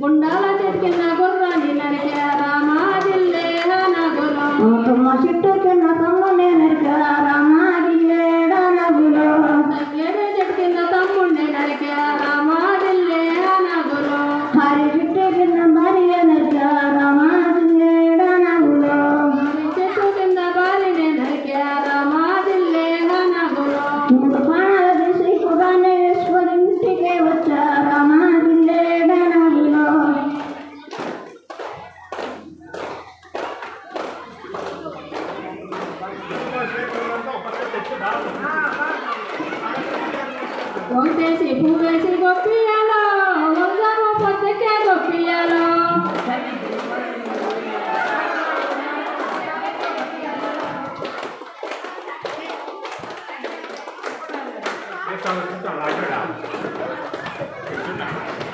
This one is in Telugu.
గుండాల చెట్టిన గుర్రాన్ని నరికే రామాజిల్లే నగులో తుమ్మ చెట్టు కింద తమ్ముడే నరికే రామాజిల్లే నగులో తగ్గేడు చెట్టు కింద తమ్ముడే నరికే రామాజిల్లే నగులో హరి చెట్టు కింద భార్య నరికే రామాజిల్లే నగులో హరి చెట్టు కింద భార్యనే నరికే రామాజిల్లే నగులో మూడు ప్రాణాల తీసి కుదాన్ని విశ్వరింటికే వచ్చా రామాజిల్లే నగులో వంటేసి పువ్వేసి గొప్పియాలో వందము పొద్దుకే గొప్పియాలో Esta no es